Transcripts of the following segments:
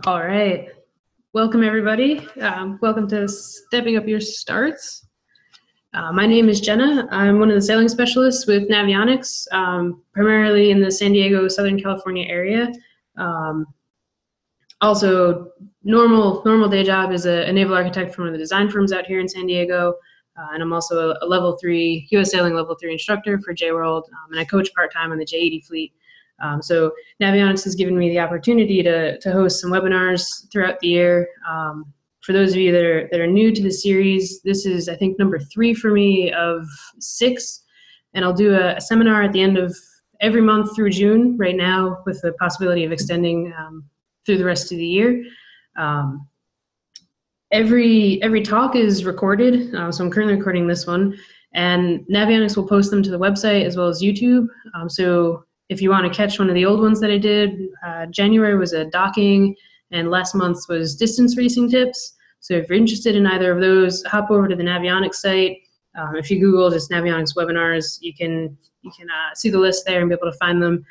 All right. Welcome, everybody. Welcome to Stepping Up Your Starts. My name is Jenna. I'm one of the sailing specialists with Navionics, primarily in the San Diego, Southern California area. Also, normal day job is a naval architect for one of the design firms out here in San Diego. And I'm also a level 3, U.S. Sailing level 3 instructor for J-World, and I coach part-time on the J80 fleet. So Navionics has given me the opportunity to host some webinars throughout the year. For those of you that are new to the series, this is, I think, number 3 for me of 6. And I'll do a seminar at the end of every month through June right now, with the possibility of extending through the rest of the year. Every talk is recorded, so I'm currently recording this one, and Navionics will post them to the website as well as YouTube. So if you want to catch one of the old ones that I did, January was a docking, and last month's was distance racing tips. So if you're interested in either of those, hop over to the Navionics site. If you Google just Navionics webinars, you can see the list there and be able to find them.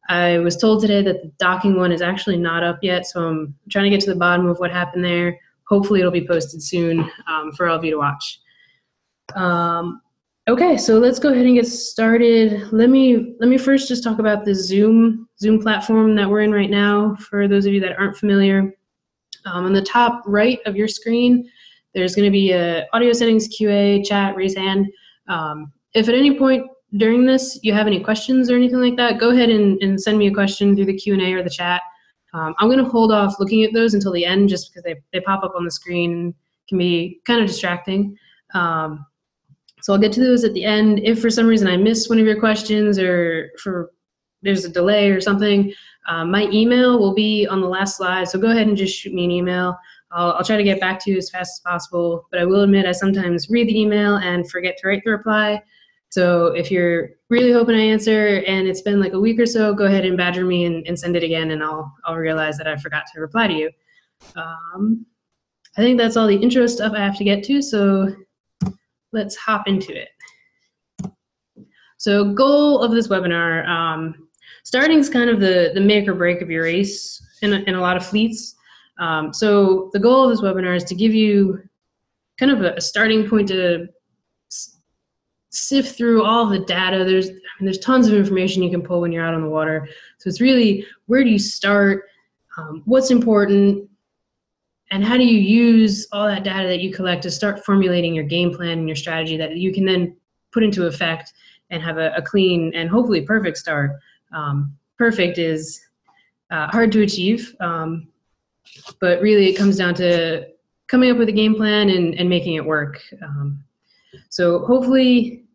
I was told today that the docking one is actually not up yet, so I'm trying to get to the bottom of what happened there. Hopefully it'll be posted soon for all of you to watch. Okay, so let's go ahead and get started. Let me first just talk about the Zoom platform that we're in right now, for those of you that aren't familiar. On the top right of your screen, there's going to be a audio settings, QA, chat, raise hand. If at any point during this you have any questions or anything like that, go ahead and send me a question through the Q&A or the chat. I'm going to hold off looking at those until the end, just because they pop up on the screen, can be kind of distracting. So I'll get to those at the end. If for some reason I miss one of your questions, or there's a delay or something, my email will be on the last slide, so go ahead and just shoot me an email. I'll try to get back to you as fast as possible, but I will admit I sometimes read the email and forget to write the reply. So if you're really hoping I answer and it's been like a week or so, go ahead and badger me and send it again, and I'll realize that I forgot to reply to you. I think that's all the intro stuff I have to get to, so let's hop into it. So goal of this webinar, starting is kind of the make or break of your race in a lot of fleets. So the goal of this webinar is to give you kind of a starting point to sift through all the data. There's tons of information you can pull when you're out on the water. So it's really, where do you start, what's important, and how do you use all that data that you collect to start formulating your game plan and your strategy that you can then put into effect and have a clean and hopefully perfect start. Perfect is hard to achieve, but really it comes down to coming up with a game plan and making it work. So hopefully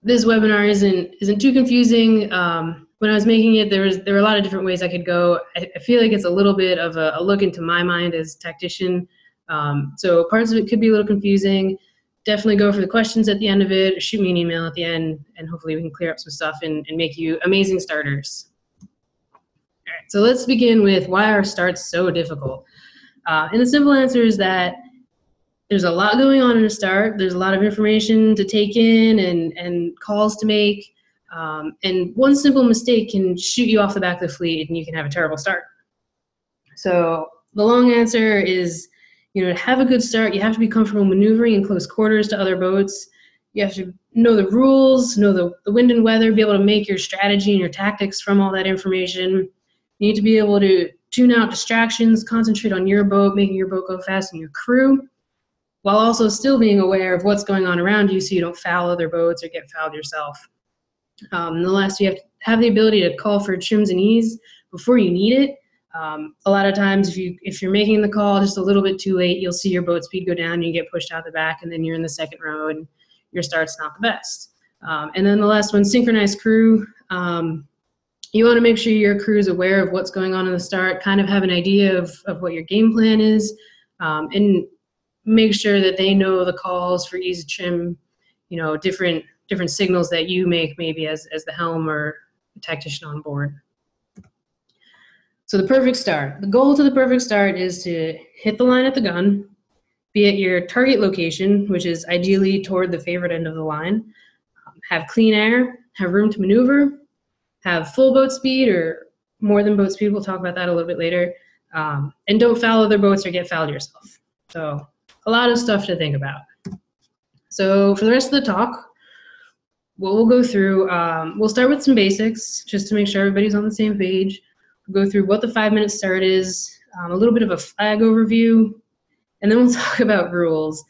this webinar isn't too confusing. When I was making it, there were a lot of different ways I could go. I feel like it's a little bit of a look into my mind as a tactician. So parts of it could be a little confusing. Definitely go for the questions at the end of it, or shoot me an email at the end, and hopefully we can clear up some stuff and make you amazing starters. All right, so let's begin with why are starts so difficult. And the simple answer is that there's a lot going on in a start. There's a lot of information to take in and calls to make. And one simple mistake can shoot you off the back of the fleet and you can have a terrible start. So the long answer is, to have a good start, you have to be comfortable maneuvering in close quarters to other boats. You have to know the rules, know the wind and weather, be able to make your strategy and your tactics from all that information. You need to be able to tune out distractions, concentrate on your boat, making your boat go fast, and your crew, while also still being aware of what's going on around you so you don't foul other boats or get fouled yourself. And the last, you have to have the ability to call for trims and ease before you need it. A lot of times if you're making the call just a little bit too late, you'll see your boat speed go down and you get pushed out the back, and then you're in the second row and your start's not the best. And then the last one, synchronized crew. You want to make sure your crew is aware of what's going on in the start, kind of have an idea of what your game plan is, and make sure that they know the calls for ease of trim, different signals that you make maybe as the helm or the tactician on board. So the perfect start. The goal to the perfect start is to hit the line at the gun, be at your target location, which is ideally toward the favorite end of the line, have clean air, have room to maneuver, have full boat speed or more than boat speed. We'll talk about that a little bit later. And don't foul other boats or get fouled yourself. So a lot of stuff to think about. So for the rest of the talk, what we'll go through, we'll start with some basics just to make sure everybody's on the same page. We'll go through what the 5-minute start is, a little bit of a flag overview, and then we'll talk about rules.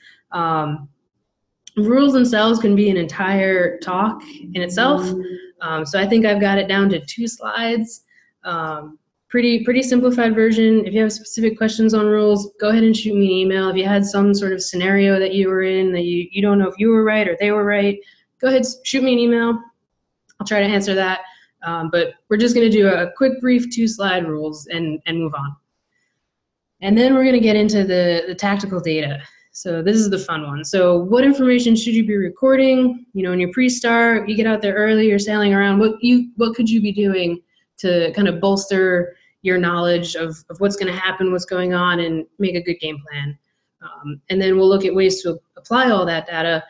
Rules themselves can be an entire talk in itself. So I think I've got it down to 2 slides. Pretty simplified version. If you have specific questions on rules, go ahead and shoot me an email. If you had some sort of scenario that you were in that you don't know if you were right or they were right, go ahead, shoot me an email. I'll try to answer that. But we're just going to do a quick, brief 2-slide rules and move on. And then we're going to get into the tactical data. So this is the fun one. So what information should you be recording? You know, in your pre-start, you get out there early, you're sailing around. What could you be doing to kind of bolster your knowledge of what's going to happen, what's going on, and make a good game plan? And then we'll look at ways to apply all that data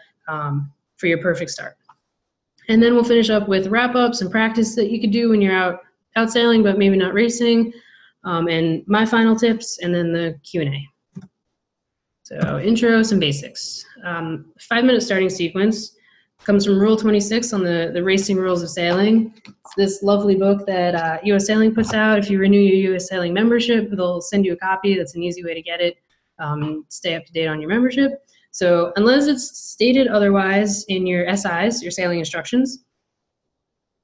for your perfect start. And then we'll finish up with wrap-ups and practice that you could do when you're out sailing, but maybe not racing, and my final tips, and then the Q&A. So intro, some basics. 5-minute starting sequence comes from Rule 26 on the racing rules of sailing. It's this lovely book that US Sailing puts out. If you renew your US Sailing membership, they'll send you a copy. That's an easy way to get it. Stay up to date on your membership. So unless it's stated otherwise in your SIs, your sailing instructions,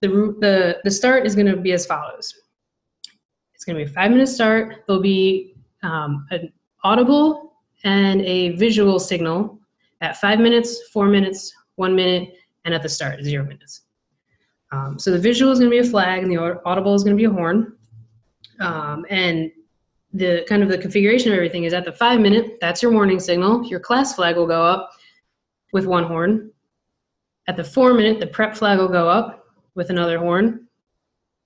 the start is going to be as follows. It's going to be a 5-minute start. There'll be an audible and a visual signal at 5 minutes, 4 minutes, 1 minute, and at the start, 0 minutes. So the visual is going to be a flag, and the audible is going to be a horn. And the kind of the configuration of everything is at the 5-minute, that's your warning signal. Your class flag will go up with 1 horn. At the 4-minute, the prep flag will go up with another horn.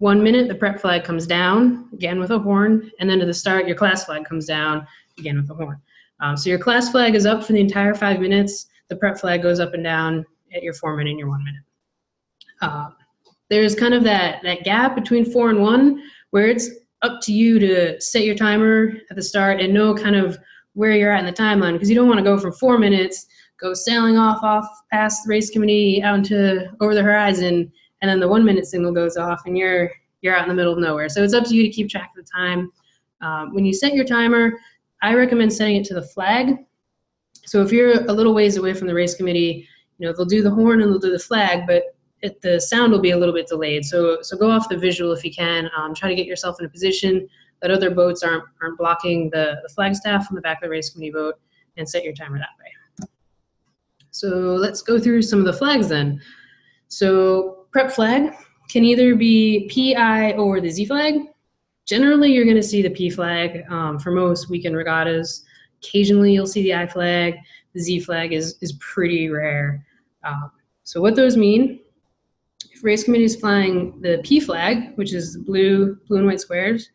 1 minute, the prep flag comes down, again with a horn. And then to the start, your class flag comes down, again with a horn. So your class flag is up for the entire 5 minutes. The prep flag goes up and down at your 4-minute and your 1 minute. There's kind of that gap between 4 and 1 where it's up to you to set your timer at the start and know kind of where you're at in the timeline, because you don't want to go from 4 minutes, go sailing off past the race committee out into over the horizon, and then the 1 minute signal goes off and you're out in the middle of nowhere. So it's up to you to keep track of the time. When you set your timer, I recommend setting it to the flag. So if you're a little ways away from the race committee, you know, they'll do the horn and they'll do the flag, but the sound will be a little bit delayed. So go off the visual if you can. Try to get yourself in a position that other boats aren't blocking the flag staff on the back of the race committee boat, and set your timer that way. So let's go through some of the flags then. So prep flag can either be PI or the Z flag. Generally, you're going to see the P flag for most weekend regattas. Occasionally, you'll see the I flag. The Z flag is pretty rare. So what those mean, if race committee is flying the P flag, which is blue and white squares,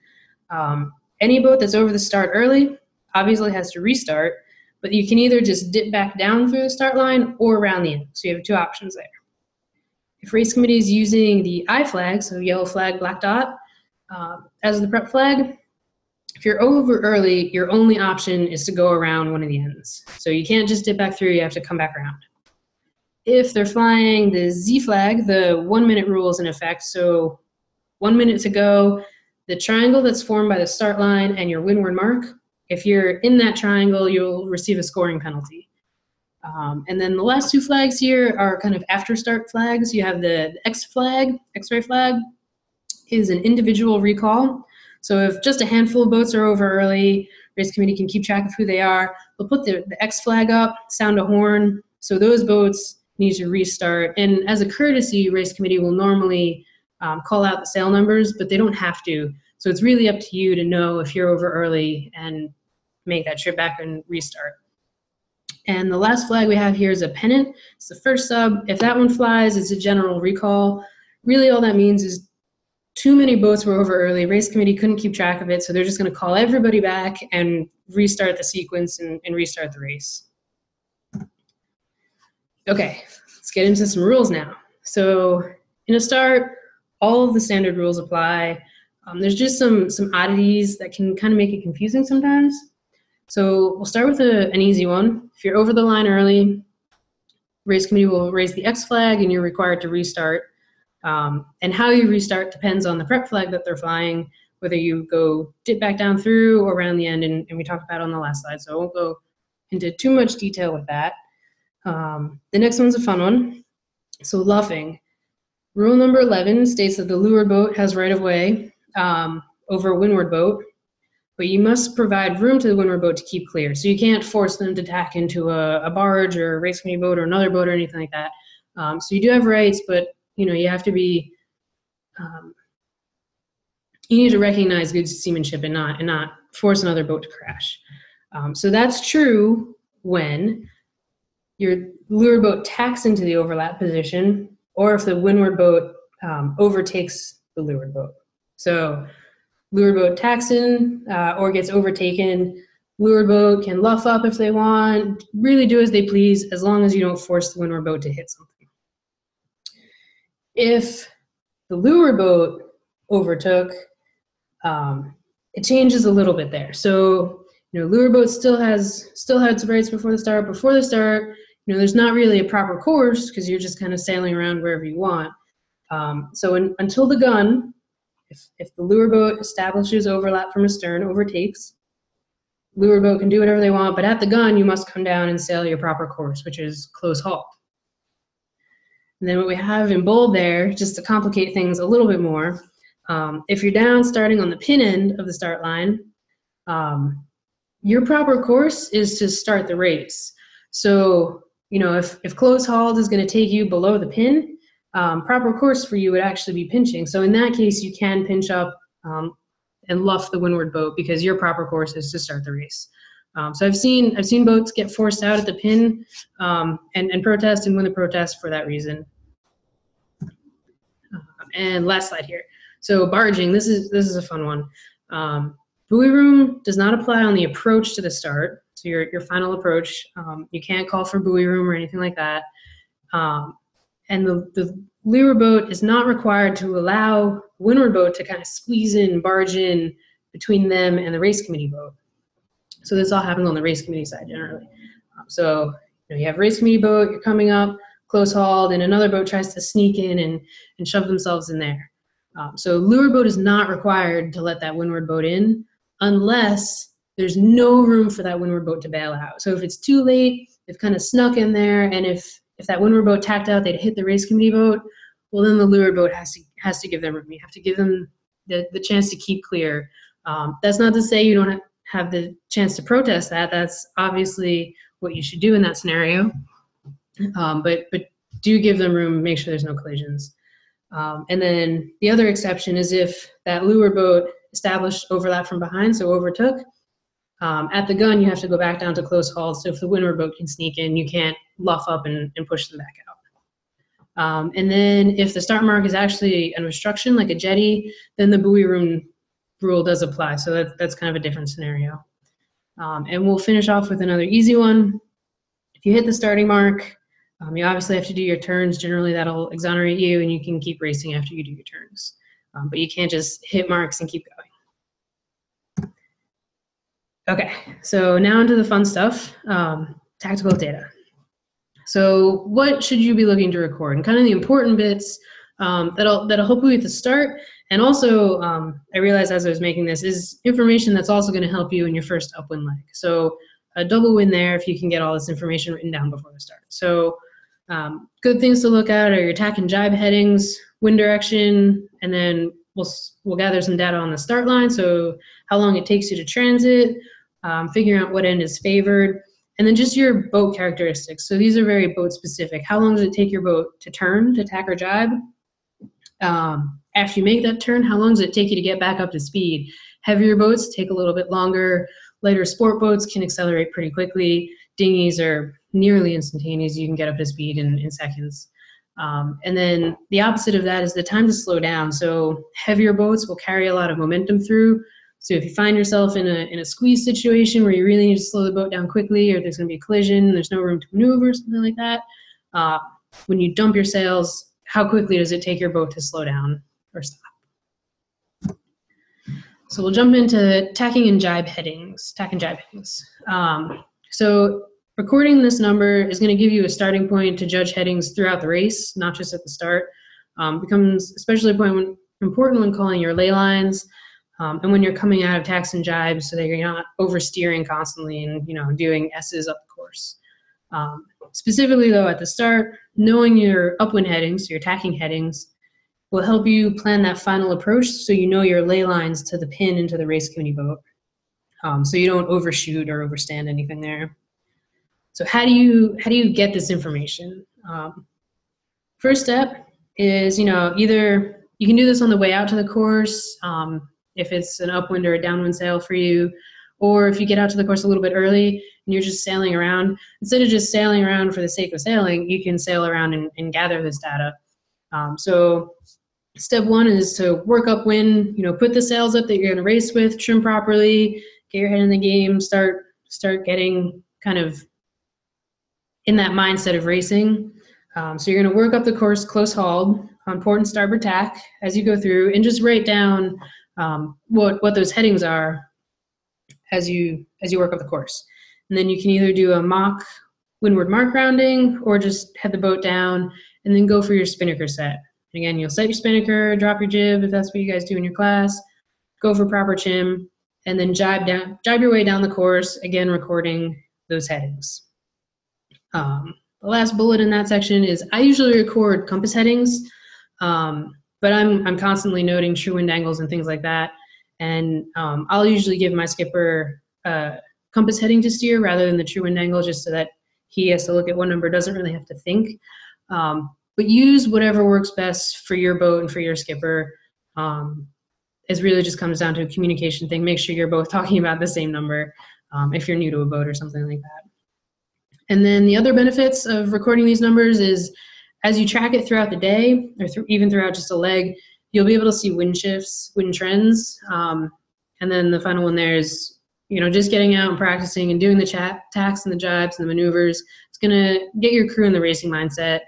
any boat that's over the start early obviously has to restart, but you can either just dip back down through the start line or around the end. So you have 2 options there. If race committee is using the I flag, so yellow flag, black dot, as the prep flag, if you're over early, your only option is to go around one of the ends. So you can't just dip back through, you have to come back around. If they're flying the Z flag, the 1 minute rule is in effect. So 1 minute to go, the triangle that's formed by the start line and your windward mark, if you're in that triangle, you'll receive a scoring penalty. And then the last 2 flags here are kind of after start flags. You have the X flag, X-ray flag, is an individual recall. So if just a handful of boats are over early, race committee can keep track of who they are. They'll put the X flag up, sound a horn. So those boats need to restart. And as a courtesy, race committee will normally call out the sail numbers, but they don't have to. So it's really up to you to know if you're over early and make that trip back and restart. And the last flag we have here is a pennant. It's the first sub. If that one flies, it's a general recall. Really all that means is too many boats were over early. Race committee couldn't keep track of it, so they're just going to call everybody back and restart the sequence and restart the race. Okay, let's get into some rules now. So in a start, all of the standard rules apply. There's just some oddities that can kind of make it confusing sometimes. So we'll start with an easy one. If you're over the line early, race committee will raise the X flag and you're required to restart. And how you restart depends on the prep flag that they're flying, whether you go dip back down through or around the end, and we talked about it on the last slide, so I won't go into too much detail with that. The next one's a fun one. So luffing. Rule number 11 states that the leeward boat has right of way over a windward boat, but you must provide room to the windward boat to keep clear. So you can't force them to tack into a barge or a race committee boat or another boat or anything like that. So you do have rights, but you have to be, you need to recognize good seamanship and not force another boat to crash. So that's true when your leeward boat tacks into the overlap position, or if the windward boat overtakes the leeward boat. So leeward boat tacks in or gets overtaken. Leeward boat can luff up if they want, really do as they please, as long as you don't force the windward boat to hit something. If the leeward boat overtook, it changes a little bit there. So leeward boat still has rights before the start. Before the start, there's not really a proper course because you're just kind of sailing around wherever you want. So until the gun, if the leeward boat establishes overlap from astern, overtakes, leeward boat can do whatever they want, but at the gun you must come down and sail your proper course, which is close hauled. And then what we have in bold there, just to complicate things a little bit more, if you're down starting on the pin end of the start line, your proper course is to start the race. So, if close hauled is going to take you below the pin, proper course for you would actually be pinching. So in that case, you can pinch up and luff the windward boat because your proper course is to start the race. So I've seen boats get forced out at the pin and protest and win the protest for that reason. And last slide here. So barging, this is a fun one. Buoy room does not apply on the approach to the start. So your final approach, you can't call for buoy room or anything like that. And the leeward boat is not required to allow windward boat to kind of squeeze in, barge in between them and the race committee boat. So this all happens on the race committee side generally. So you have race committee boat, you're coming up, close hauled, and another boat tries to sneak in and shove themselves in there. So leeward boat is not required to let that windward boat in unless there's no room for that windward boat to bail out. So if it's too late, they've kind of snuck in there, and if that windward boat tacked out, they'd hit the race committee boat, well then the leeward boat has to give them room. You have to give them the chance to keep clear. That's not to say you don't have the chance to protest that. That's obviously what you should do in that scenario. But do give them room, make sure there's no collisions. And then the other exception is if that leeward boat established overlap from behind, so overtook, at the gun you have to go back down to close hauled. So if the windward boat can sneak in, you can't luff up and push them back out. And then if the start mark is actually an obstruction, like a jetty, then the buoy room rule does apply. So that's kind of a different scenario. And we'll finish off with another easy one. If you hit the starting mark, you obviously have to do your turns. Generally, that'll exonerate you, and you can keep racing after you do your turns. But you can't just hit marks and keep going. Okay, so now into the fun stuff, tactical data. So what should you be looking to record? And kind of the important bits that'll help you at the start. And also, I realized as I was making this, is information that's also going to help you in your first upwind leg. So a double win there if you can get all this information written down before the start. So good things to look at are your tack and gybe headings, wind direction, and then we'll gather some data on the start line. So how long it takes you to transit, figuring out what end is favored, and then just your boat characteristics. So these are very boat specific. How long does it take your boat to turn, to tack or gybe? After you make that turn, how long does it take you to get back up to speed? Heavier boats take a little bit longer. Lighter sport boats can accelerate pretty quickly. Dinghies are nearly instantaneous. You can get up to speed in seconds. And then the opposite of that is the time to slow down. So heavier boats will carry a lot of momentum through. So if you find yourself in a squeeze situation where you really need to slow the boat down quickly, or there's going to be a collision, there's no room to maneuver, or something like that, when you dump your sails, how quickly does it take your boat to slow down or stop? So we'll jump into tacking and jibe headings, tack and jibe headings. So recording this number is going to give you a starting point to judge headings throughout the race, not just at the start. Becomes especially important when calling your lay lines and when you're coming out of tacks and jibes, so that you're not oversteering constantly and doing S's up the course. Specifically though, at the start, knowing your upwind headings, your tacking headings, will help you plan that final approach so you know your lay lines to the pin into the race committee boat. So you don't overshoot or overstand anything there. So how do you get this information? First step is, either you can do this on the way out to the course, if it's an upwind or a downwind sail for you, or if you get out to the course a little bit early and you're just sailing around, instead of just sailing around for the sake of sailing, you can sail around and gather this data. So step one is to work upwind, put the sails up that you're going to race with, trim properly, get your head in the game, start getting kind of in that mindset of racing. So you're going to work up the course close hauled on port and starboard tack as you go through, and just write down what those headings are as you work up the course. And then you can either do a mock windward mark rounding or just head the boat down and then go for your spinnaker set. Again, you'll set your spinnaker, drop your jib if that's what you guys do in your class, go for proper chim, and then jibe your way down the course, again recording those headings. The last bullet in that section is I usually record compass headings, but I'm constantly noting true wind angles and things like that. And I'll usually give my skipper compass heading to steer rather than the true wind angle, just so that he has to look at one number, doesn't really have to think. But use whatever works best for your boat and for your skipper. It really just comes down to a communication thing. Make sure you're both talking about the same number if you're new to a boat or something like that. And then the other benefits of recording these numbers is as you track it throughout the day, or even throughout just a leg, you'll be able to see wind shifts, wind trends. And then the final one there is, just getting out and practicing and doing the tacks and the jibes and the maneuvers. It's going to get your crew in the racing mindset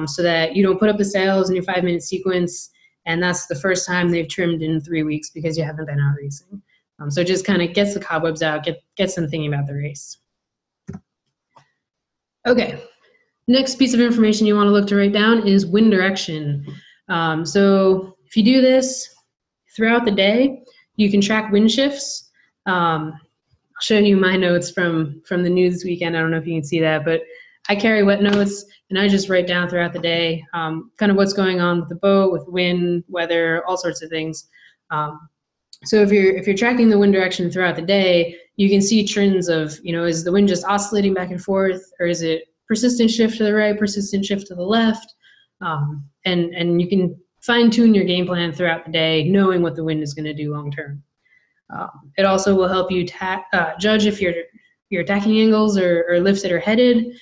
so that you don't put up the sails in your 5-minute sequence, and that's the first time they've trimmed in 3 weeks because you haven't been out racing. So it just kind of gets the cobwebs out, gets them thinking about the race. Okay, next piece of information you want to look to write down is wind direction. So if you do this throughout the day, you can track wind shifts. I'll show you my notes from the news this weekend. I don't know if you can see that, but I carry wet notes and I just write down throughout the day kind of what's going on with the boat, with wind, weather, all sorts of things. So if you're tracking the wind direction throughout the day, you can see trends of, is the wind just oscillating back and forth, or is it persistent shift to the right, persistent shift to the left? And you can fine tune your game plan throughout the day, knowing what the wind is going to do long term. It also will help you judge if your tacking angles or lifts that are headed.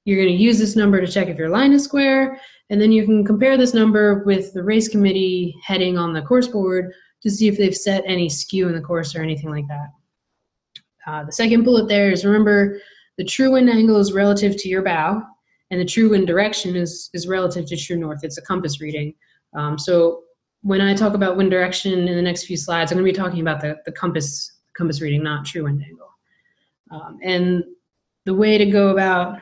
You're going to use this number to check if your line is square, and then you can compare this number with the race committee heading on the course board to see if they've set any skew in the course or anything like that. The second bullet there is, remember, the true wind angle is relative to your bow, and the true wind direction is relative to true north. It's a compass reading. So when I talk about wind direction in the next few slides, I'm going to be talking about the compass reading, not true wind angle. And the way to go about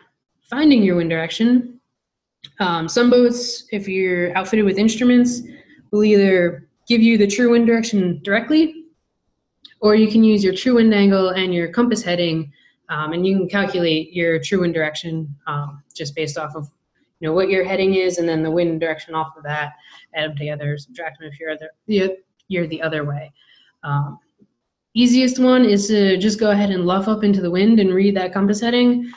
finding your wind direction, some boats, if you're outfitted with instruments, will either give you the true wind direction directly, or you can use your true wind angle and your compass heading, and you can calculate your true wind direction just based off of what your heading is, and then the wind direction off of that, add them together, subtract them if you're the other way. Easiest one is to just go ahead and luff up into the wind and read that compass heading.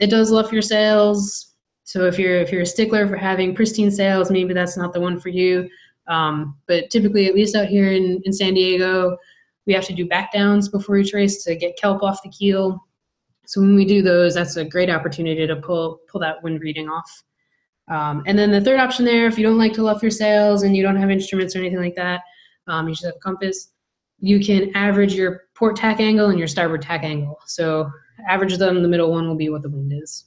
It does luff your sails, so if you're a stickler for having pristine sails, maybe that's not the one for you. But typically, at least out here in San Diego, we have to do back downs before each race to get kelp off the keel. So when we do those, that's a great opportunity to pull that wind reading off. And then the third option there, if you don't like to luff your sails and you don't have instruments or anything like that, you just have a compass, you can average your port tack angle and your starboard tack angle. So average them, the middle one will be what the wind is.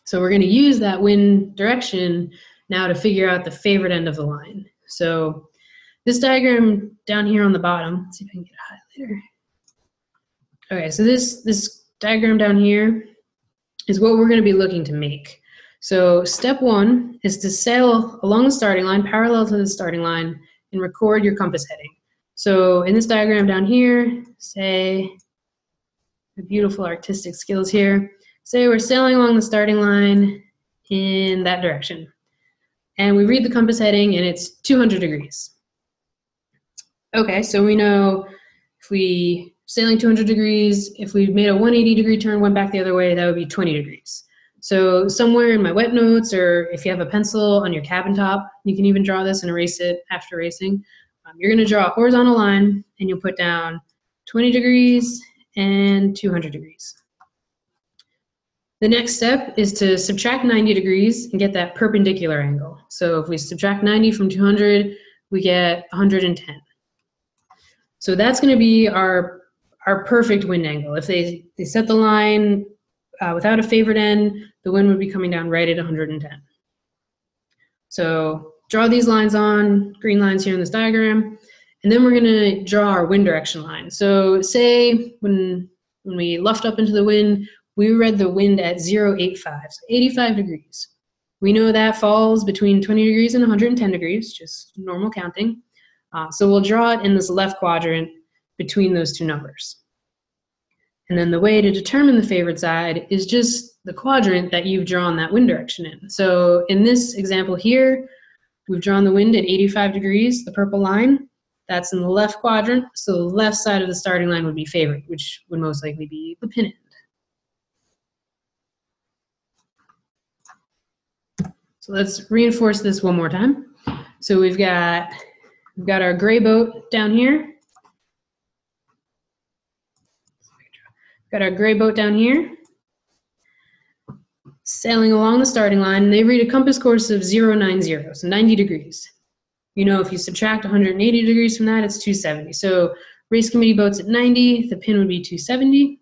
So we're going to use that wind direction now to figure out the favorite end of the line. So This diagram down here on the bottom, let's see if I can get a highlighter. Okay, so this diagram down here is what we're going to be looking to make. So step one is to sail along the starting line, parallel to the starting line, and record your compass heading. So in this diagram down here, say, the beautiful artistic skills here, say we're sailing along the starting line in that direction. And we read the compass heading and it's 200 degrees. Okay, so we know if we sailing 200 degrees, if we made a 180 degree turn, went back the other way, that would be 20 degrees. So somewhere in my wet notes, or if you have a pencil on your cabin top, you can even draw this and erase it after racing. You're going to draw a horizontal line and you'll put down 20 degrees and 200 degrees. The next step is to subtract 90 degrees and get that perpendicular angle. So if we subtract 90 from 200, we get 110. So that's going to be our perfect wind angle. If they set the line without a favored end, the wind would be coming down right at 110. So draw these lines on, green lines here in this diagram, and then we're going to draw our wind direction line. So say when we luffed up into the wind, we read the wind at 0.85, so 85 degrees. We know that falls between 20 degrees and 110 degrees, just normal counting. So we'll draw it in this left quadrant between those two numbers. And then the way to determine the favored side is just the quadrant that you've drawn that wind direction in. So in this example here, we've drawn the wind at 85 degrees, the purple line. That's in the left quadrant, so the left side of the starting line would be favored, which would most likely be the pin end. So let's reinforce this one more time. So we've got our gray boat down here. Got our gray boat down here, sailing along the starting line, and they read a compass course of 090, so 90 degrees. You know, if you subtract 180 degrees from that, it's 270. So race committee boats at 90, the pin would be 270.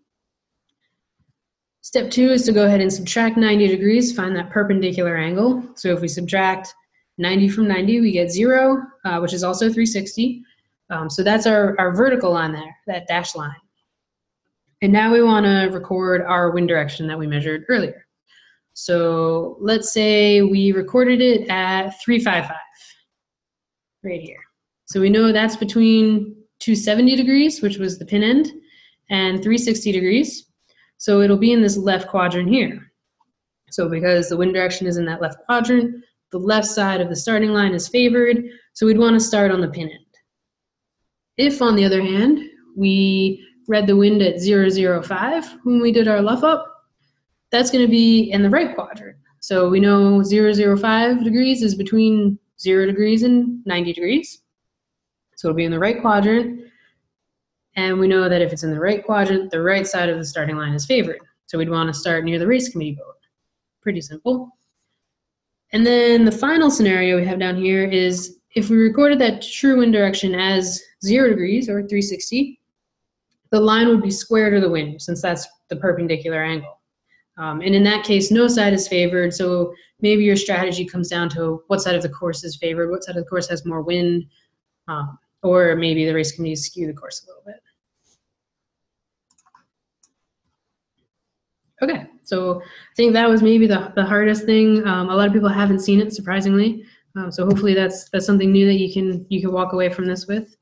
Step two is to go ahead and subtract 90 degrees, find that perpendicular angle. So if we subtract 90 from 90, we get 0, which is also 360. So that's our vertical line there, that dashed line. And now we want to record our wind direction that we measured earlier. So let's say we recorded it at 355, right here. So we know that's between 270 degrees, which was the pin end, and 360 degrees. So it'll be in this left quadrant here. So because the wind direction is in that left quadrant, the left side of the starting line is favored, so we'd want to start on the pin end. If, on the other hand, we read the wind at 005 when we did our luff up, that's going to be in the right quadrant. So we know 005 degrees is between 0 degrees and 90 degrees. So it'll be in the right quadrant. And we know that if it's in the right quadrant, the right side of the starting line is favored. So we'd want to start near the race committee boat. Pretty simple. And then the final scenario we have down here is if we recorded that true wind direction as 0 degrees or 360, the line would be square to the wind, since that's the perpendicular angle. And in that case, no side is favored, so maybe your strategy comes down to what side of the course is favored, what side of the course has more wind, or maybe the race committee skew the course a little bit. Okay, so I think that was maybe the hardest thing. A lot of people haven't seen it, surprisingly. So hopefully that's something new that you can walk away from this with.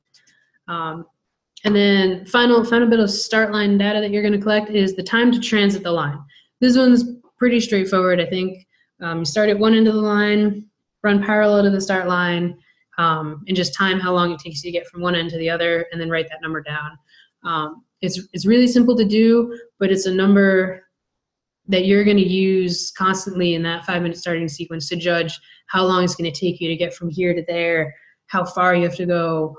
And then final bit of start line data that you're going to collect is the time to transit the line. This one's pretty straightforward, I think. You start at one end of the line, run parallel to the start line, and just time how long it takes you to get from one end to the other, and then write that number down. It's really simple to do, but it's a number that you're going to use constantly in that 5-minute starting sequence to judge how long it's going to take you to get from here to there, how far you have to go.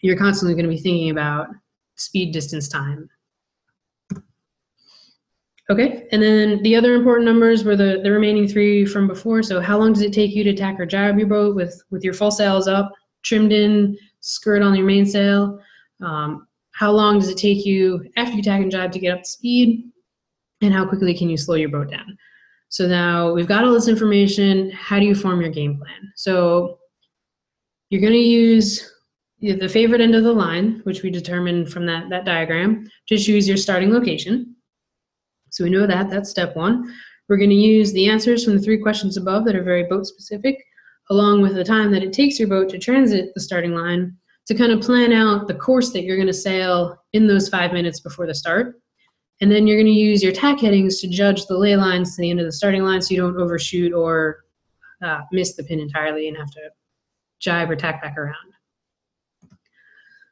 You're constantly going to be thinking about speed, distance, time. Okay, and then the other important numbers were the remaining 3 from before. So how long does it take you to tack or gybe your boat with your full sails up, trimmed in, skirt on your mainsail? How long does it take you after you tack and gybe to get up to speed? And how quickly can you slow your boat down? So now we've got all this information. How do you form your game plan? So You're going to use the favorite end of the line, which we determined from that diagram, to choose your starting location. So we know that, that's step one. We're going to use the answers from the 3 questions above that are very boat specific, along with the time that it takes your boat to transit the starting line, to kind of plan out the course that you're going to sail in those 5 minutes before the start. And then you're going to use your tack headings to judge the ley lines to the end of the starting line so you don't overshoot or miss the pin entirely and have to jibe or tack back around.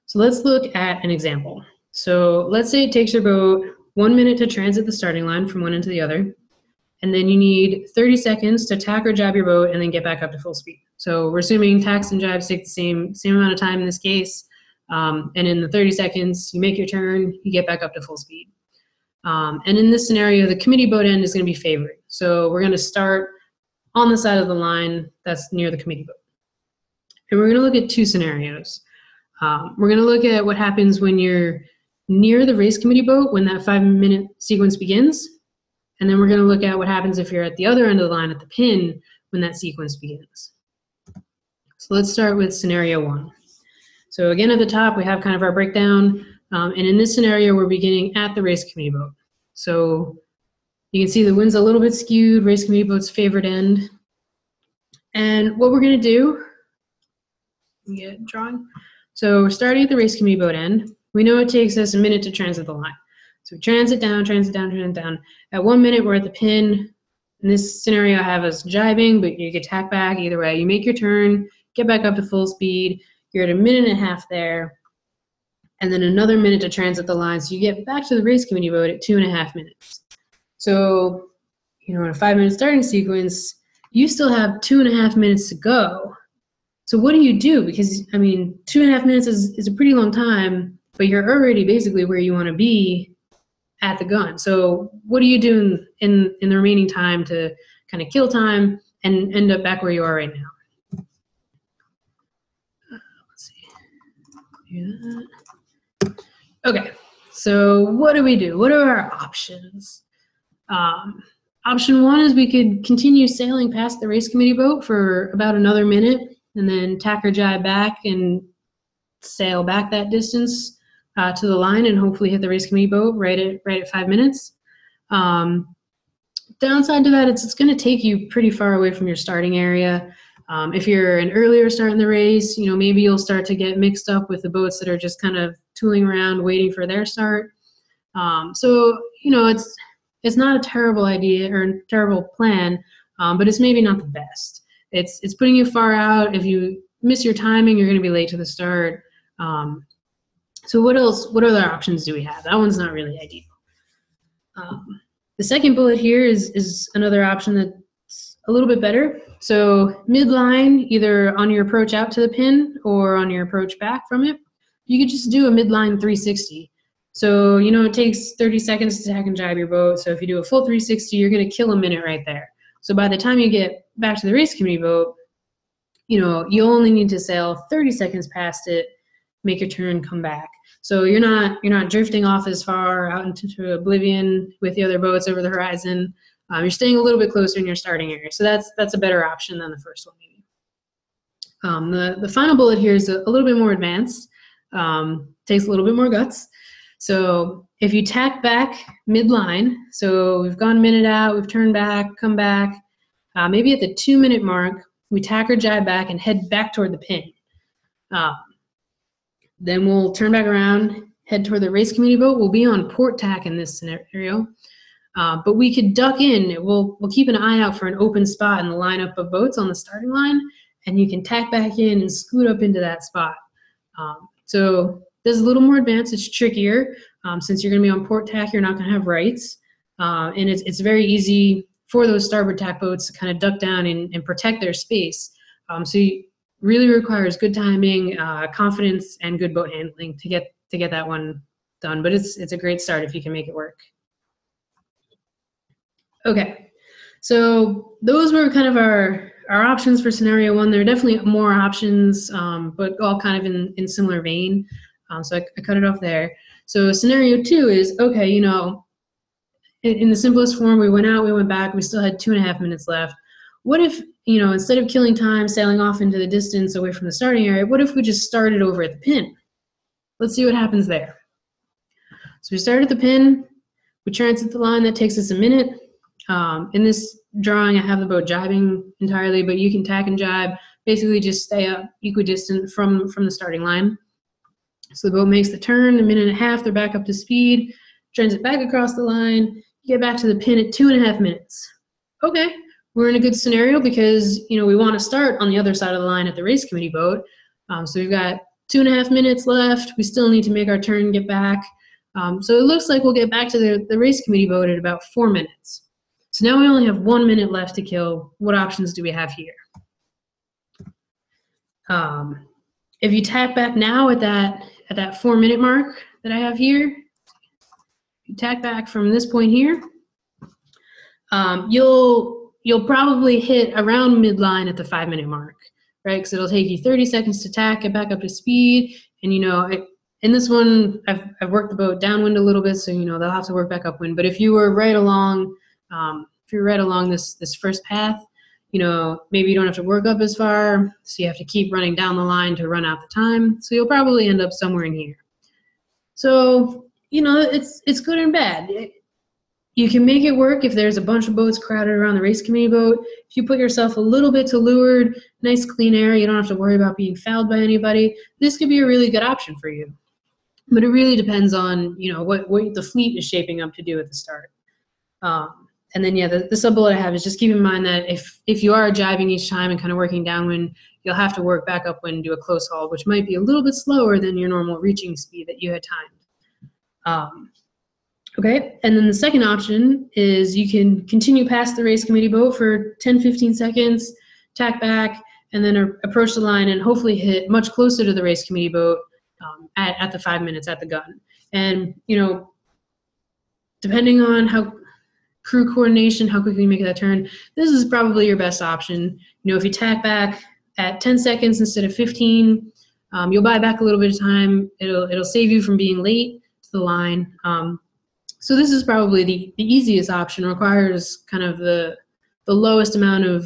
So let's look at an example. So let's say it takes your boat 1 minute to transit the starting line from one end to the other, and then you need 30 seconds to tack or jibe your boat and then get back up to full speed. So we're assuming tacks and jibes take the same amount of time in this case, and in the 30 seconds, you make your turn, you get back up to full speed. And in this scenario, the committee boat end is going to be favored. So we're going to start on the side of the line that's near the committee boat. And we're going to look at 2 scenarios. We're going to look at what happens when you're near the race committee boat when that 5-minute sequence begins. And then we're going to look at what happens if you're at the other end of the line at the pin when that sequence begins. So let's start with scenario 1. So again, at the top, we have kind of our breakdown. And in this scenario, we're beginning at the race committee boat. So you can see the wind's a little bit skewed, race committee boat's favorite end. And what we're going to do, get drawing. So we're starting at the race committee boat end. We know it takes us a minute to transit the line. So transit down, transit down, transit down. At 1 minute, we're at the pin. In this scenario, I have us jibing, but you can tack back either way. You make your turn, get back up to full speed. You're at 1.5 minutes there. And then another minute to transit the line. So you get back to the race committee boat at 2.5 minutes. So, in a 5-minute starting sequence, you still have 2.5 minutes to go. So what do you do? Because, 2.5 minutes is a pretty long time, but you're already basically where you want to be at the gun. So what do you do in the remaining time to kind of kill time and end up back where you are right now? Let's see. Do that. Okay, so what do we do? What are our options? Option 1 is we could continue sailing past the race committee boat for about another minute and then tack or jibe back and sail back that distance to the line and hopefully hit the race committee boat right at 5 minutes. Downside to that, it's going to take you pretty far away from your starting area. If you're an earlier start in the race, maybe you'll start to get mixed up with the boats that are just kind of tooling around waiting for their start. So it's not a terrible idea or a terrible plan, but it's maybe not the best. It's putting you far out. If you miss your timing, you're going to be late to the start. So what else? What other options do we have? That one's not really ideal. The second bullet here is another option that's a little bit better. So midline, either on your approach out to the pin or on your approach back from it, you could just do a midline 360. So, it takes 30 seconds to tack and jibe your boat. So if you do a full 360, you're going to kill a minute right there. So by the time you get back to the race committee boat, you only need to sail 30 seconds past it, make your turn, come back. So you're not drifting off as far out into oblivion with the other boats over the horizon. You're staying a little bit closer in your starting area. So that's a better option than the first one, maybe. The final bullet here is a little bit more advanced. Takes a little bit more guts. So if you tack back midline, so we've gone a minute out, we've turned back, come back, maybe at the 2-minute mark, we tack or jibe back and head back toward the pin. Then we'll turn back around, head toward the race committee boat. We'll be on port tack in this scenario, but we could duck in. We'll keep an eye out for an open spot in the lineup of boats on the starting line, and you can tack back in and scoot up into that spot. So this is a little more advanced. It's trickier. Since you're going to be on port tack, you're not going to have rights. And it's very easy for those starboard tack boats to kind of duck down and protect their space. So it really requires good timing, confidence, and good boat handling to get that one done. But it's a great start if you can make it work. Okay, so those were kind of our options for scenario 1. There are definitely more options, but all kind of in similar vein. So I cut it off there. So scenario 2 is, okay, in the simplest form, we went out, we went back, we still had 2.5 minutes left. what if, instead of killing time, sailing off into the distance away from the starting area, what if we just started over at the pin? Let's see what happens there. So we start at the pin, we transit the line, that takes us a minute. In this drawing, I have the boat jibing entirely, but you can tack and jibe, basically just stay up equidistant from the starting line. So the boat makes the turn, a minute and a half, they're back up to speed, transit back across the line, you get back to the pin at 2.5 minutes. Okay, we're in a good scenario because, we want to start on the other side of the line at the race committee boat. So we've got 2.5 minutes left, we still need to make our turn, get back. So it looks like we'll get back to the race committee boat at about 4 minutes. So now we only have 1 minute left to kill. What options do we have here? If you tack back now at that 4 minute mark that I have here, you tack back from this point here, you'll probably hit around midline at the 5 minute mark, right? Because it'll take you 30 seconds to tack, get back up to speed, and in this one, I've worked the boat downwind a little bit, so they'll have to work back upwind. But if you were right along, this first path, maybe you don't have to work up as far, so you have to keep running down the line to run out the time. So you'll probably end up somewhere in here. So it's good and bad. You can make it work if there's a bunch of boats crowded around the race committee boat. If you put yourself a little bit to leeward, nice clean air, you don't have to worry about being fouled by anybody. This could be a really good option for you. But it really depends on, what the fleet is shaping up to do at the start. And then, the sub-bullet I have is just keep in mind that if you are jibing each time and kind of working downwind, you'll have to work back upwind and do a close haul, which might be a little bit slower than your normal reaching speed that you had timed. Okay, and then the second option is you can continue past the race committee boat for 10-15 seconds, tack back, and then approach the line and hopefully hit much closer to the race committee boat at the 5 minutes at the gun. And, depending on how crew coordination, how quickly you make that turn, this is probably your best option. If you tack back at 10 seconds instead of 15, you'll buy back a little bit of time. It'll save you from being late to the line. So this is probably the easiest option, requires kind of the lowest amount of,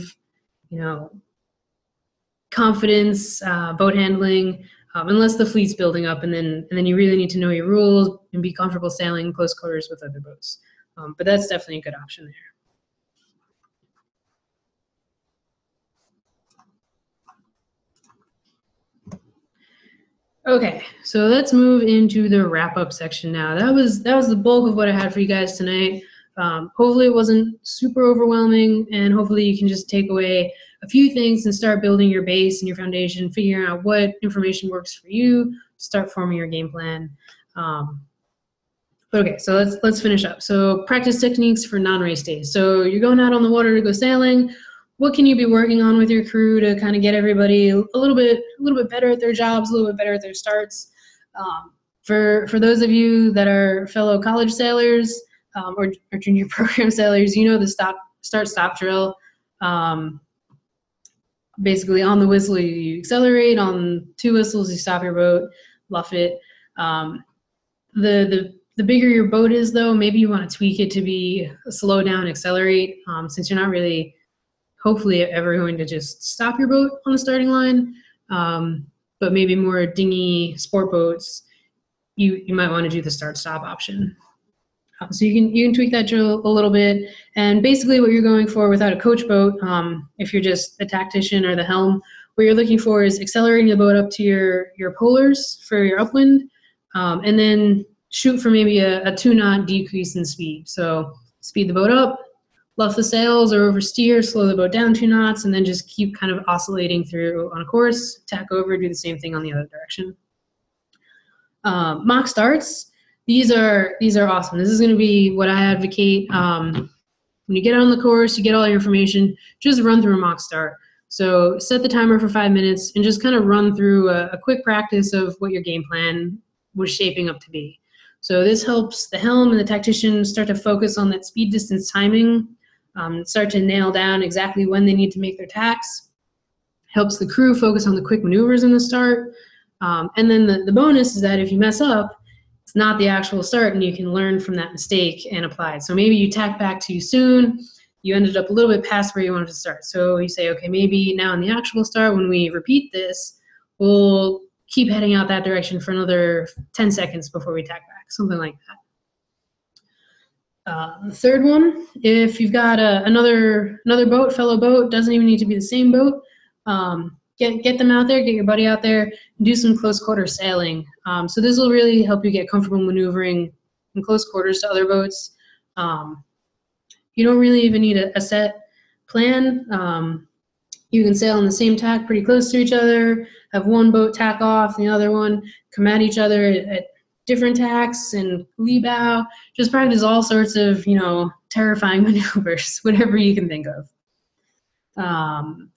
confidence, boat handling, unless the fleet's building up, and then you really need to know your rules and be comfortable sailing in close quarters with other boats. But that's definitely a good option there. Okay, so let's move into the wrap-up section now. That was the bulk of what I had for you guys tonight. Hopefully it wasn't super overwhelming, and hopefully you can just take away a few things and start building your base and your foundation, figuring out what information works for you, start forming your game plan. Okay, so let's finish up. So practice techniques for non-race days. So you're going out on the water to go sailing. What can you be working on with your crew to kind of get everybody a little bit better at their jobs, a little bit better at their starts? For those of you that are fellow college sailors or junior program sailors, the start-stop drill. Basically, on the whistle you accelerate, on 2 whistles you stop your boat, luff it. The bigger your boat is, though, maybe you want to tweak it to be a slow down, accelerate, since you're not really, hopefully, ever going to just stop your boat on the starting line. But maybe more dinghy sport boats, you might want to do the start-stop option. So you can tweak that drill a little bit, and basically what you're going for without a coach boat, if you're just a tactician or the helm, what you're looking for is accelerating the boat up to your polars for your upwind, and then shoot for maybe a 2-knot decrease in speed. So speed the boat up, luff the sails or oversteer, slow the boat down 2 knots, and then just keep kind of oscillating through on a course, tack over, do the same thing on the other direction. Mock starts. These are awesome. This is going to be what I advocate. When you get on the course, you get all your information, just run through a mock start. So set the timer for 5 minutes and just kind of run through a quick practice of what your game plan was shaping up to be. So this helps the helm and the tactician start to focus on that speed distance timing, start to nail down exactly when they need to make their tacks. Helps the crew focus on the quick maneuvers in the start. And then the bonus is that if you mess up, it's not the actual start, and you can learn from that mistake and apply it. So maybe you tack back too soon, you ended up a little bit past where you wanted to start. So you say, okay, maybe now in the actual start, when we repeat this, we'll keep heading out that direction for another 10 seconds before we tack back, something like that. The third one, if you've got another boat, fellow boat, doesn't even need to be the same boat, get them out there, get your buddy out there, and do some close quarter sailing. So this will really help you get comfortable maneuvering in close quarters to other boats. You don't really even need a set plan. You can sail on the same tack pretty close to each other, have one boat tack off, the other one come at each other at different tacks and lee bow. Just practice all sorts of, terrifying maneuvers, whatever you can think of.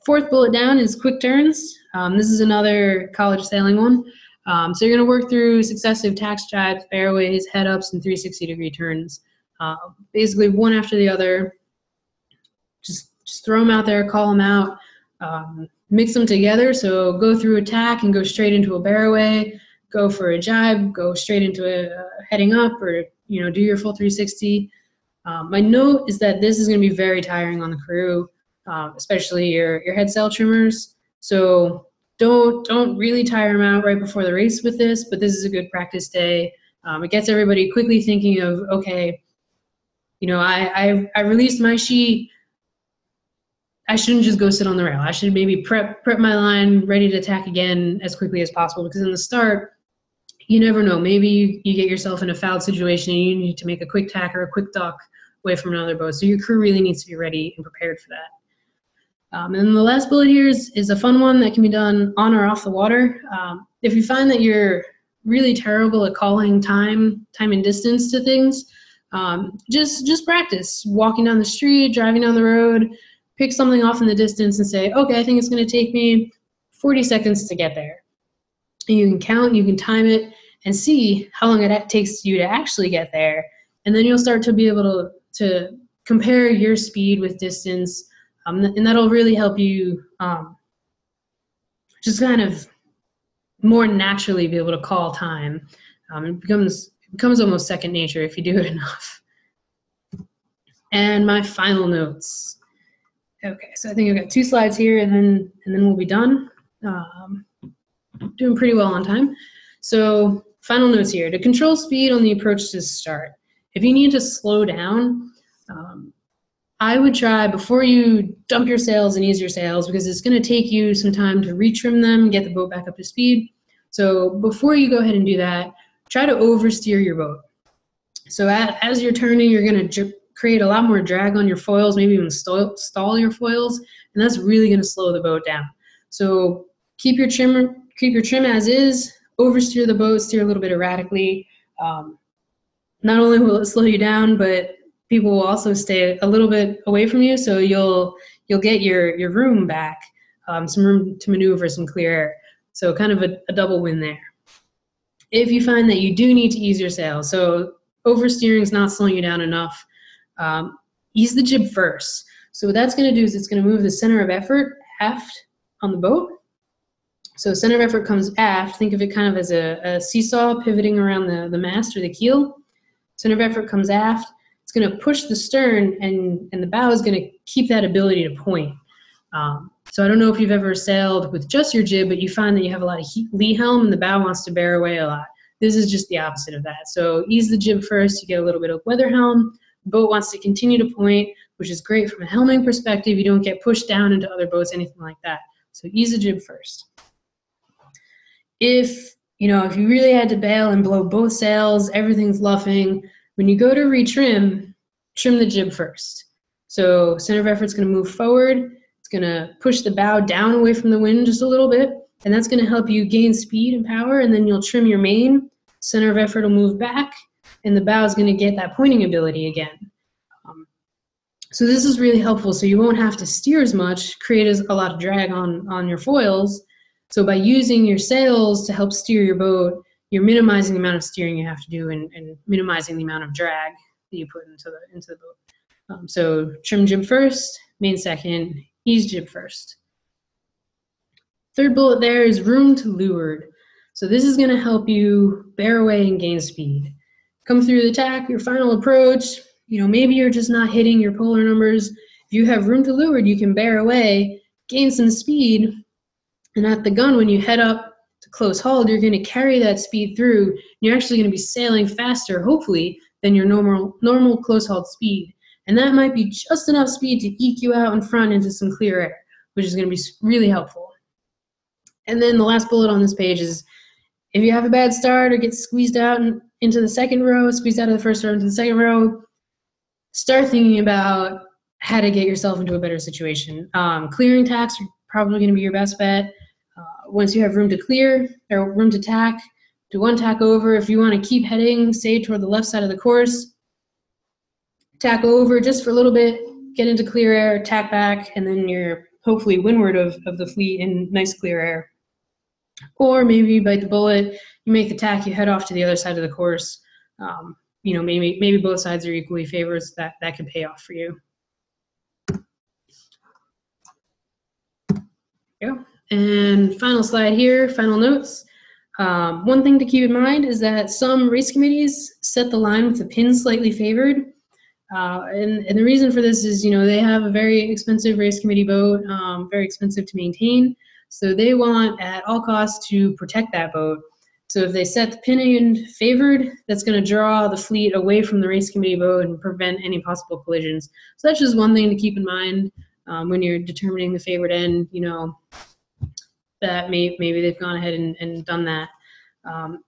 Fourth bullet down is quick turns. This is another college sailing one. So you're going to work through successive tacks, jibes, fairways, head ups, and 360-degree turns. Basically one after the other. Just throw them out there, call them out, mix them together. So go through a tack and go straight into a barroway, go for a jibe, go straight into a heading up, or do your full 360. My note is that this is going to be very tiring on the crew, especially your head sail trimmers. So don't really tire them out right before the race with this, but this is a good practice day. It gets everybody quickly thinking of, okay, I released my sheet. I shouldn't just go sit on the rail. I should maybe prep my line, ready to attack again as quickly as possible, because in the start, you never know. Maybe you get yourself in a fouled situation and you need to make a quick tack or a quick dock away from another boat. So your crew really needs to be ready and prepared for that. And then the last bullet here is a fun one that can be done on or off the water. If you find that you're really terrible at calling time and distance to things, just practice walking down the street, driving down the road, pick something off in the distance and say, okay, I think it's going to take me 40 seconds to get there. And you can count, you can time it, and see how long it takes you to actually get there. And then you'll start to be able to compare your speed with distance, and that'll really help you just kind of more naturally be able to call time. It becomes almost second nature if you do it enough. And my final notes. Okay, so I think I've got 2 slides here, and then we'll be done. Doing pretty well on time. So final notes here. To control speed on the approach to start, if you need to slow down, I would try before you dump your sails and ease your sails, because it's going to take you some time to retrim them, get the boat back up to speed. So before you go ahead and do that, try to oversteer your boat. So as you're turning, you're going to create a lot more drag on your foils, maybe even stall your foils, and that's really going to slow the boat down. So keep your trim as is, oversteer the boat, steer a little bit erratically. Not only will it slow you down, but people will also stay a little bit away from you, so you'll get your room back, some room to maneuver, some clear air. So kind of a double win there. If you find that you do need to ease your sails, so oversteering is not slowing you down enough, ease the jib first. So what that's going to do is it's going to move the center of effort aft on the boat. So center of effort comes aft. Think of it kind of as a seesaw pivoting around the mast or the keel. Center of effort comes aft. It's going to push the stern, and the bow is going to keep that ability to point. So I don't know if you've ever sailed with just your jib, but you find that you have a lot of lee helm and the bow wants to bear away a lot. This is just the opposite of that. So ease the jib first. You get a little bit of weather helm. The boat wants to continue to point, which is great from a helming perspective. You don't get pushed down into other boats, anything like that. So ease the jib first. If you really had to bail and blow both sails, everything's luffing, when you go to retrim, trim the jib first. So center of effort's going to move forward. It's going to push the bow down away from the wind just a little bit, and that's going to help you gain speed and power, and then you'll trim your main. Center of effort will move back, and the bow is going to get that pointing ability again. So this is really helpful, so you won't have to steer as much, create a lot of drag on your foils. So by using your sails to help steer your boat, you're minimizing the amount of steering you have to do and minimizing the amount of drag that you put into the boat. So trim jib first, main second, ease jib first. Third bullet there is room to leeward. So this is going to help you bear away and gain speed. Come through the tack, your final approach, maybe you're just not hitting your polar numbers. you have room to leeward, you can bear away, gain some speed, and at the gun, when you head up to close hauled, you're going to carry that speed through. And you're actually going to be sailing faster, hopefully, than your normal close hauled speed. And that might be just enough speed to eke you out in front into some clear air, which is going to be really helpful. And then the last bullet on this page is, if you have a bad start or get squeezed out into the second row, squeezed out of the first row into the second row, start thinking about how to get yourself into a better situation. Clearing tacks are probably going to be your best bet. Once you have room to clear or room to tack, do one tack over. If you want to keep heading, say, toward the left side of the course, tack over just for a little bit, get into clear air, tack back, and then you're hopefully windward of the fleet in nice clear air. Or maybe you bite the bullet, you make the tack, you head off to the other side of the course. You know, maybe both sides are equally favored, so that could pay off for you. Yeah. And final slide here, final notes. One thing to keep in mind is that some race committees set the line with the pin slightly favored. And the reason for this is, you know, they have a very expensive race committee boat, very expensive to maintain. So they want at all costs to protect that boat. So if they set the pin in favored, that's going to draw the fleet away from the race committee boat and prevent any possible collisions. So that's just one thing to keep in mind when you're determining the favored end, you know, that maybe they've gone ahead and done that.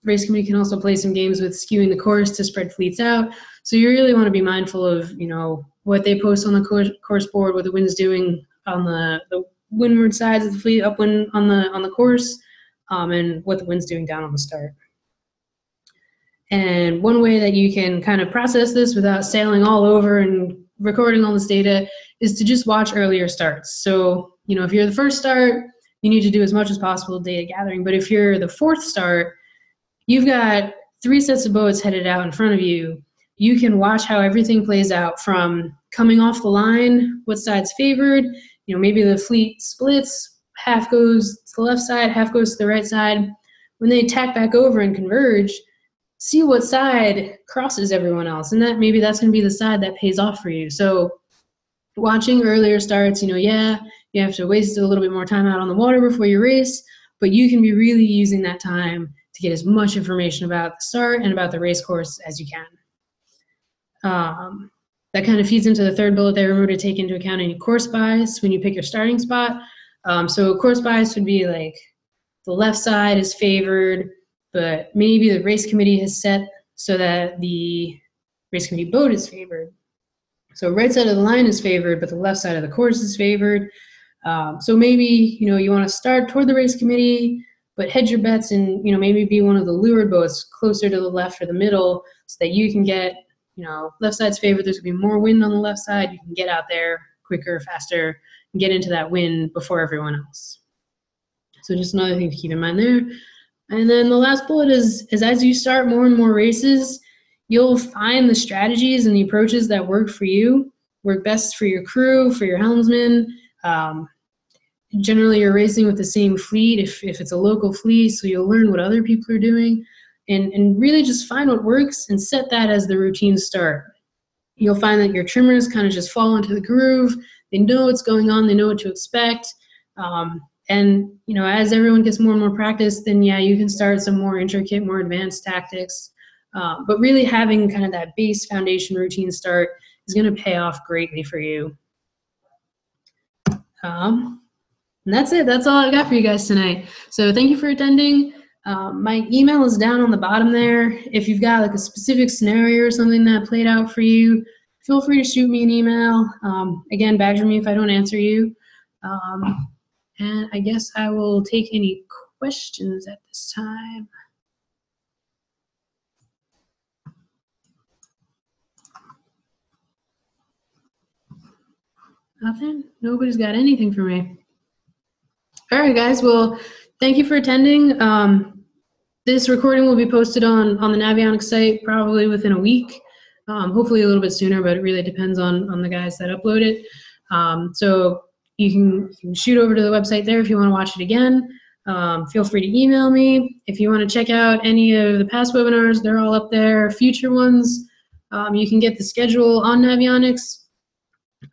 Race committee can also play some games with skewing the course to spread fleets out. So you really want to be mindful of, you know, what they post on the course board, what the wind's doing on the windward sides of the fleet, upwind on the course, and what the wind's doing down on the start. And one way that you can kind of process this without sailing all over and recording all this data is to just watch earlier starts. So, you know, if you're the first start, you need to do as much as possible data gathering. But if you're the fourth start, you've got 3 sets of boats headed out in front of you. You can watch how everything plays out from coming off the line, what side's favored. You know, maybe the fleet splits, half goes to the left side, half goes to the right side. When they tack back over and converge, see what side crosses everyone else. And maybe that's going to be the side that pays off for you. So watching earlier starts, you know, yeah, you have to waste a little bit more time out on the water before you race, but you can be really using that time to get as much information about the start and about the race course as you can. That kind of feeds into the third bullet there. Remember to take into account any course bias when you pick your starting spot. So course bias would be like the left side is favored, but maybe the race committee has set so that the race committee boat is favored. So right side of the line is favored, but the left side of the course is favored. So maybe, you know, you want to start toward the race committee, but hedge your bets and, you know, maybe be one of the lured boats closer to the left or the middle so that you can get, you know, left side's favored. There's going to be more wind on the left side. You can get out there quicker, faster, and get into that wind before everyone else. So just another thing to keep in mind there. And then the last bullet is as you start more and more races, you'll find the strategies and the approaches that work for you, work best for your crew, for your helmsman. Generally, you're racing with the same fleet if it's a local fleet, so you'll learn what other people are doing and really just find what works and set that as the routine start. You'll find that your trimmers kind of just fall into the groove. They know what's going on. They know what to expect. And, you know, as everyone gets more and more practice, then, yeah, you can start some more intricate, more advanced tactics. But really having kind of that base foundation routine start is going to pay off greatly for you. And that's it. That's all I got for you guys tonight. So thank you for attending. My email is down on the bottom there. If you've got like a specific scenario or something that played out for you, feel free to shoot me an email. Again, badger me if I don't answer you. And I guess I will take any questions at this time. Nothing? Nobody's got anything for me. All right, guys. Well, thank you for attending. This recording will be posted on the Navionics site probably within a week, hopefully a little bit sooner, but it really depends on the guys that upload it. So you can shoot over to the website there if you want to watch it again. Feel free to email me. If you want to check out any of the past webinars, they're all up there. Future ones, you can get the schedule on Navionics.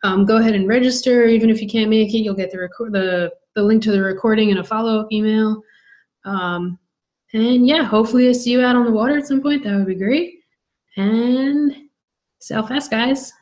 Go ahead and register. Even if you can't make it, you'll get the link to the recording and a follow-up email. And yeah, hopefully I see you out on the water at some point. That would be great. And sail fast, guys.